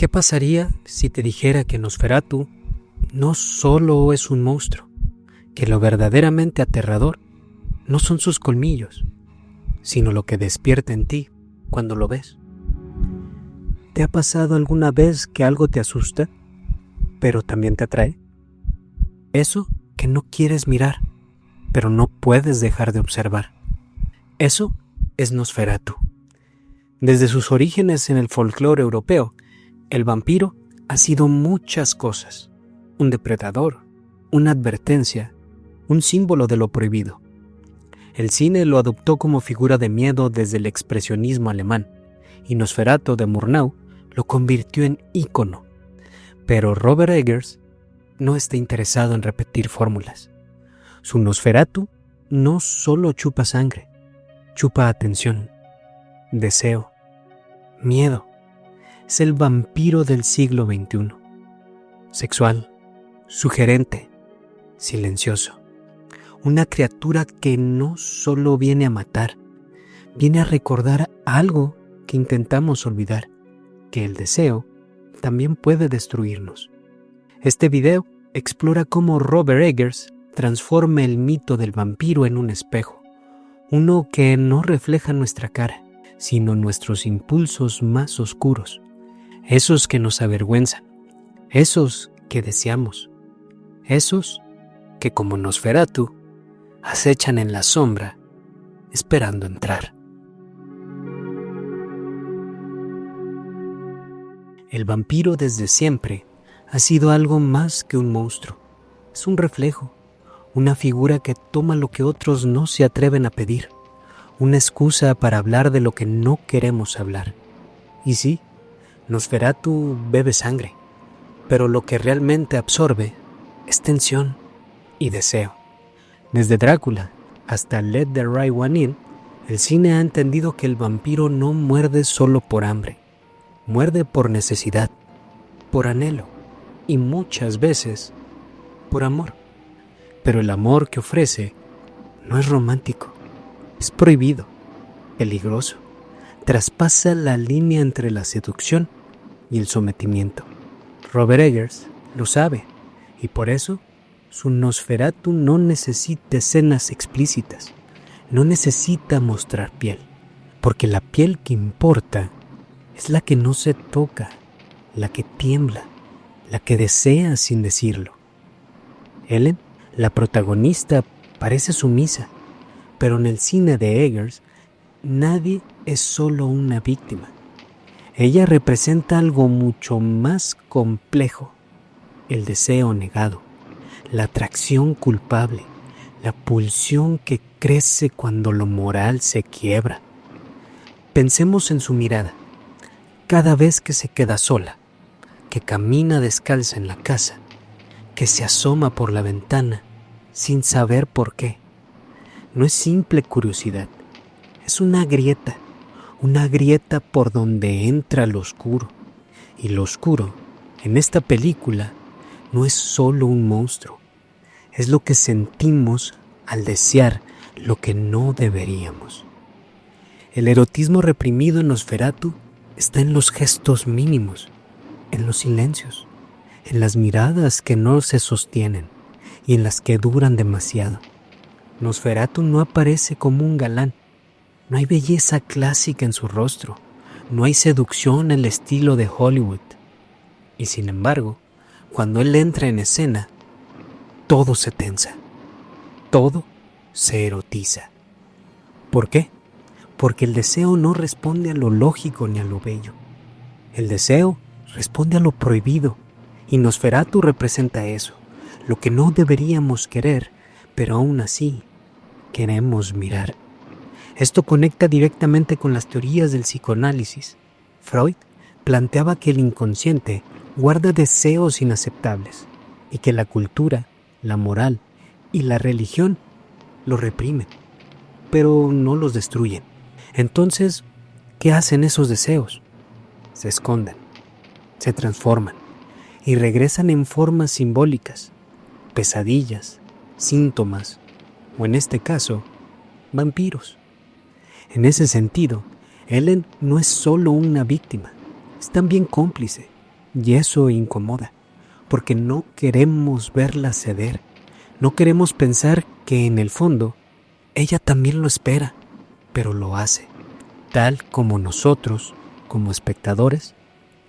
¿Qué pasaría si te dijera que Nosferatu no solo es un monstruo, que lo verdaderamente aterrador no son sus colmillos, sino lo que despierta en ti cuando lo ves? ¿Te ha pasado alguna vez que algo te asusta, pero también te atrae? Eso que no quieres mirar, pero no puedes dejar de observar. Eso es Nosferatu. Desde sus orígenes en el folclore europeo, el vampiro ha sido muchas cosas: un depredador, una advertencia, un símbolo de lo prohibido. El cine lo adoptó como figura de miedo desde el expresionismo alemán, y Nosferatu de Murnau lo convirtió en ícono. Pero Robert Eggers no está interesado en repetir fórmulas. Su Nosferatu no solo chupa sangre, chupa atención, deseo, miedo. Es el vampiro del siglo XXI. Sexual, sugerente, silencioso. Una criatura que no solo viene a matar, viene a recordar algo que intentamos olvidar, que el deseo también puede destruirnos. Este video explora cómo Robert Eggers transforma el mito del vampiro en un espejo, uno que no refleja nuestra cara, sino nuestros impulsos más oscuros, esos que nos avergüenzan, esos que deseamos, esos que, como Nosferatu, acechan en la sombra, esperando entrar. El vampiro desde siempre ha sido algo más que un monstruo. Es un reflejo, una figura que toma lo que otros no se atreven a pedir, una excusa para hablar de lo que no queremos hablar. Y sí, Nosferatu bebe sangre, pero lo que realmente absorbe es tensión y deseo. Desde Drácula hasta Let the Right One In, el cine ha entendido que el vampiro no muerde solo por hambre, muerde por necesidad, por anhelo y muchas veces por amor. Pero el amor que ofrece no es romántico, es prohibido, peligroso. Traspasa la línea entre la seducción y el sometimiento. Robert Eggers lo sabe, y por eso su Nosferatu no necesita escenas explícitas, no necesita mostrar piel, porque la piel que importa es la que no se toca, la que tiembla, la que desea sin decirlo. Ellen, la protagonista, parece sumisa, pero en el cine de Eggers, nadie es solo una víctima. Ella representa algo mucho más complejo: el deseo negado, la atracción culpable, la pulsión que crece cuando lo moral se quiebra. Pensemos en su mirada, cada vez que se queda sola, que camina descalza en la casa, que se asoma por la ventana sin saber por qué. No es simple curiosidad, es una grieta por donde entra lo oscuro. Y lo oscuro, en esta película, no es solo un monstruo, es lo que sentimos al desear lo que no deberíamos. El erotismo reprimido en Nosferatu está en los gestos mínimos, en los silencios, en las miradas que no se sostienen y en las que duran demasiado. Nosferatu no aparece como un galán. No hay belleza clásica en su rostro, no hay seducción al estilo de Hollywood. Y sin embargo, cuando él entra en escena, todo se tensa, todo se erotiza. ¿Por qué? Porque el deseo no responde a lo lógico ni a lo bello. El deseo responde a lo prohibido, y Nosferatu representa eso, lo que no deberíamos querer, pero aún así queremos mirar. Esto conecta directamente con las teorías del psicoanálisis. Freud planteaba que el inconsciente guarda deseos inaceptables y que la cultura, la moral y la religión lo reprimen, pero no los destruyen. Entonces, ¿qué hacen esos deseos? Se esconden, se transforman y regresan en formas simbólicas, pesadillas, síntomas o, en este caso, vampiros. En ese sentido, Ellen no es solo una víctima, es también cómplice, Y eso incomoda, porque no queremos verla ceder. No queremos pensar que en el fondo ella también lo espera, pero lo hace, tal como nosotros, como espectadores,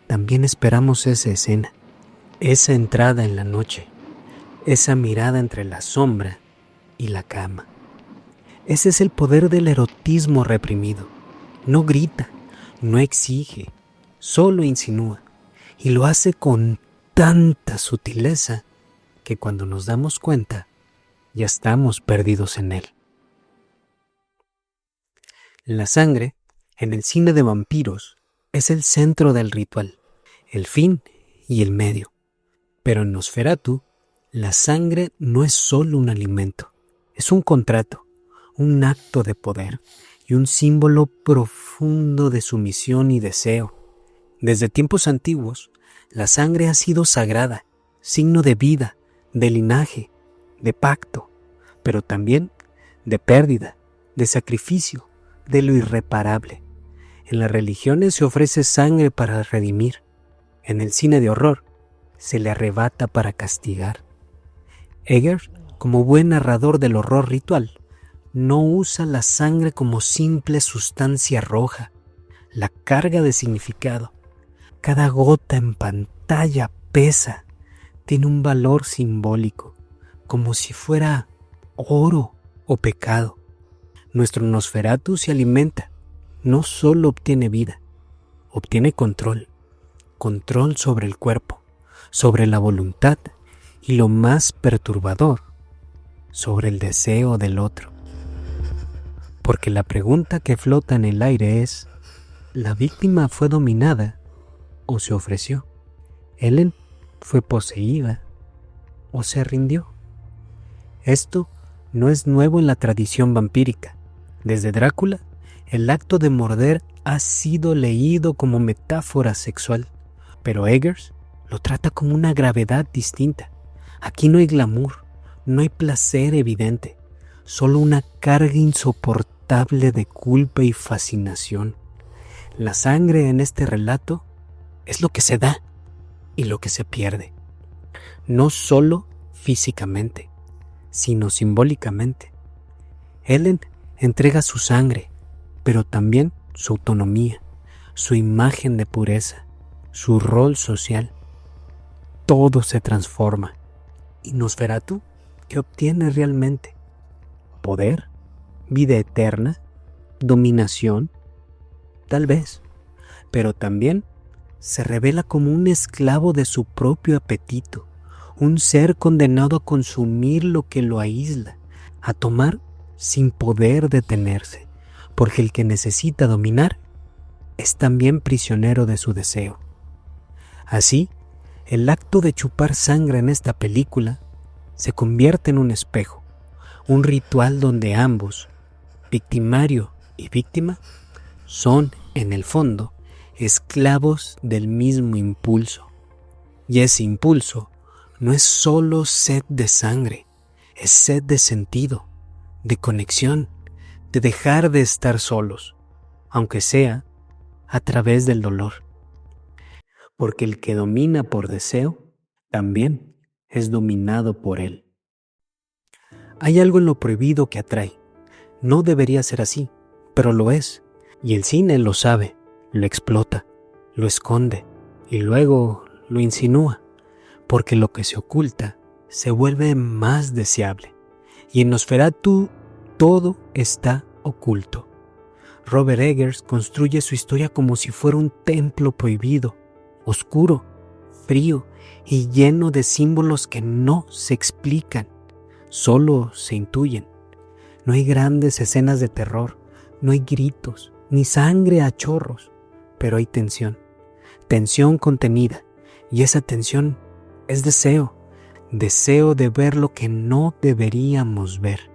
también esperamos esa escena, esa entrada en la noche, esa mirada entre la sombra y la cama. Ese es el poder del erotismo reprimido. No grita, no exige, solo insinúa, y lo hace con tanta sutileza que cuando nos damos cuenta, ya estamos perdidos en él. La sangre, en el cine de vampiros, es el centro del ritual, el fin y el medio. Pero en Nosferatu, la sangre no es solo un alimento, es un contrato, un acto de poder y un símbolo profundo de sumisión y deseo. Desde tiempos antiguos, la sangre ha sido sagrada, signo de vida, de linaje, de pacto, pero también de pérdida, de sacrificio, de lo irreparable. En las religiones se ofrece sangre para redimir. En el cine de horror se le arrebata para castigar. Eggers, como buen narrador del horror ritual, no usa la sangre como simple sustancia roja. La carga de significado. Cada gota en pantalla pesa, tiene un valor simbólico, como si fuera oro o pecado. Nuestro Nosferatu se alimenta, no solo obtiene vida, obtiene control sobre el cuerpo, sobre la voluntad y lo más perturbador, sobre el deseo del otro. Porque la pregunta que flota en el aire es, ¿la víctima fue dominada o se ofreció? ¿Ellen fue poseída o se rindió? Esto no es nuevo en la tradición vampírica. Desde Drácula, el acto de morder ha sido leído como metáfora sexual, pero Eggers lo trata como una gravedad distinta. Aquí no hay glamour, no hay placer evidente, solo una carga insoportable de culpa y fascinación. La sangre en este relato es lo que se da y lo que se pierde, no solo físicamente, sino simbólicamente. Ellen entrega su sangre, pero también su autonomía, su imagen de pureza, su rol social. Todo se transforma. ¿Y Nosferatu qué obtiene realmente? ¿Poder? ¿Vida eterna? ¿Dominación? Tal vez, pero también se revela como un esclavo de su propio apetito, un ser condenado a consumir lo que lo aísla, a tomar sin poder detenerse, porque el que necesita dominar es también prisionero de su deseo. Así, el acto de chupar sangre en esta película se convierte en un espejo, un ritual donde ambos, victimario y víctima, son, en el fondo, esclavos del mismo impulso. Y ese impulso no es solo sed de sangre, es sed de sentido, de conexión, de dejar de estar solos, aunque sea a través del dolor. Porque el que domina por deseo, también es dominado por él. Hay algo en lo prohibido que atrae. No debería ser así, pero lo es. Y el cine lo sabe, lo explota, lo esconde y luego lo insinúa, porque lo que se oculta se vuelve más deseable. Y en Nosferatu todo está oculto. Robert Eggers construye su historia como si fuera un templo prohibido, oscuro, frío y lleno de símbolos que no se explican, solo se intuyen. No hay grandes escenas de terror, no hay gritos, ni sangre a chorros, pero hay tensión contenida, y esa tensión es deseo de ver lo que no deberíamos ver.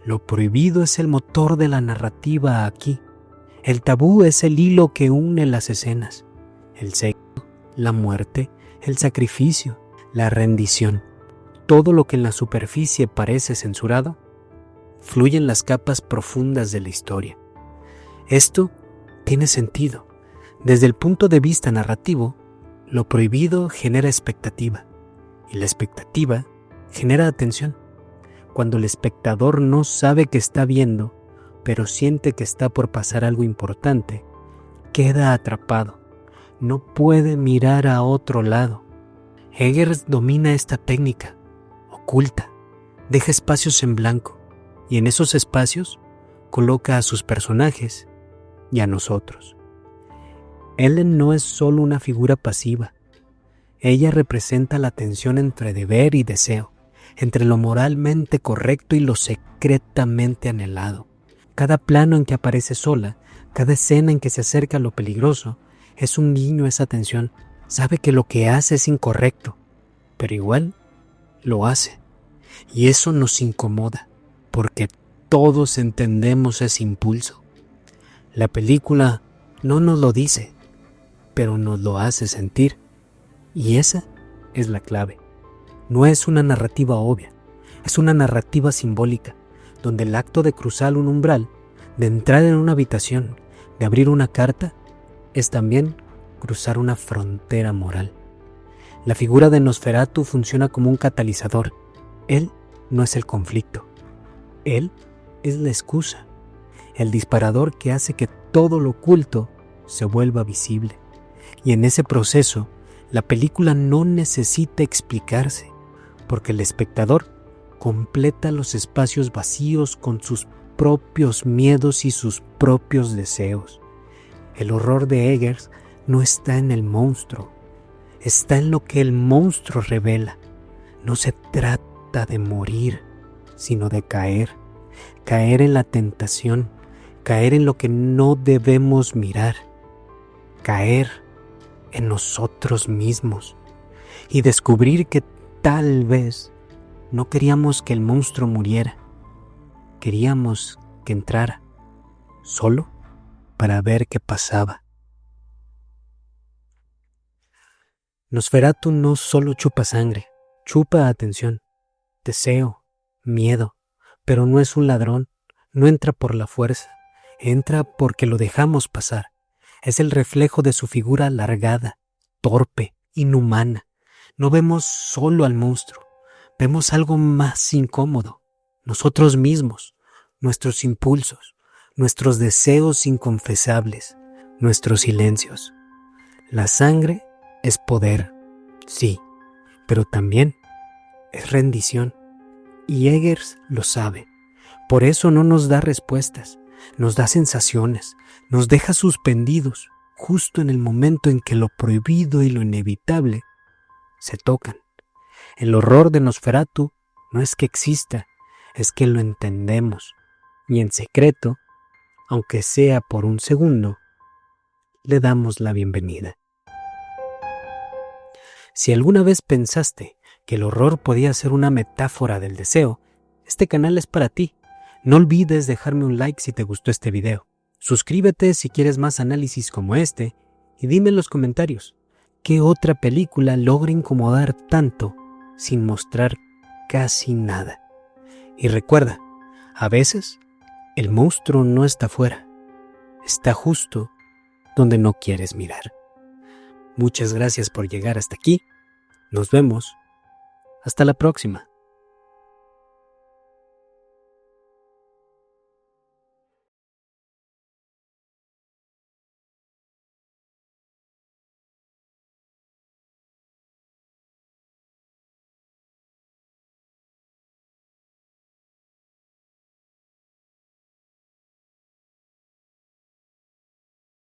Lo prohibido es el motor de la narrativa aquí. El tabú es el hilo que une las escenas. El sexo, la muerte, el sacrificio, la rendición. Todo lo que en la superficie parece censurado, fluye en las capas profundas de la historia. Esto tiene sentido. Desde el punto de vista narrativo, Lo prohibido genera expectativa y la expectativa genera atención. Cuando el espectador no sabe que está viendo, pero siente que está por pasar algo importante, queda atrapado. No puede mirar a otro lado. Eggers domina esta técnica, oculta, deja espacios en blanco y en esos espacios coloca a sus personajes y a nosotros. Ellen no es solo una figura pasiva. Ella representa la tensión entre deber y deseo, entre lo moralmente correcto y lo secretamente anhelado. Cada plano en que aparece sola, cada escena en que se acerca a lo peligroso, es un guiño a esa tensión. Sabe que lo que hace es incorrecto, pero igual lo hace. Y eso nos incomoda, porque todos entendemos ese impulso. La película no nos lo dice, pero nos lo hace sentir. Y esa es la clave. No es una narrativa obvia, es una narrativa simbólica, donde el acto de cruzar un umbral, de entrar en una habitación, de abrir una carta, es también cruzar una frontera moral. La figura de Nosferatu funciona como un catalizador. Él no es el conflicto. Él es la excusa, el disparador que hace que todo lo oculto se vuelva visible. Y en ese proceso, la película no necesita explicarse, porque el espectador completa los espacios vacíos con sus propios miedos y sus propios deseos. El horror de Eggers no está en el monstruo, está en lo que el monstruo revela. No se trata de morir, sino de caer en la tentación, caer en lo que no debemos mirar, caer en nosotros mismos y descubrir que tal vez no queríamos que el monstruo muriera, queríamos que entrara, solo para ver qué pasaba. Nosferatu no solo chupa sangre, chupa atención, deseo, miedo, pero no es un ladrón, no entra por la fuerza, entra porque lo dejamos pasar. Es el reflejo de su figura alargada, torpe, inhumana. No vemos solo al monstruo, vemos algo más incómodo, nosotros mismos, nuestros impulsos, nuestros deseos inconfesables, nuestros silencios. La sangre es poder, sí, pero también es rendición. Y Eggers lo sabe. Por eso no nos da respuestas, nos da sensaciones, nos deja suspendidos, justo en el momento en que lo prohibido y lo inevitable se tocan. El horror de Nosferatu no es que exista, es que lo entendemos. Y en secreto, aunque sea por un segundo, le damos la bienvenida. Si alguna vez pensaste que el horror podía ser una metáfora del deseo, este canal es para ti. No olvides dejarme un like si te gustó este video. Suscríbete si quieres más análisis como este y dime en los comentarios, ¿qué otra película logra incomodar tanto sin mostrar casi nada? Y recuerda, a veces el monstruo no está fuera, está justo donde no quieres mirar. Muchas gracias por llegar hasta aquí. Nos vemos. Hasta la próxima.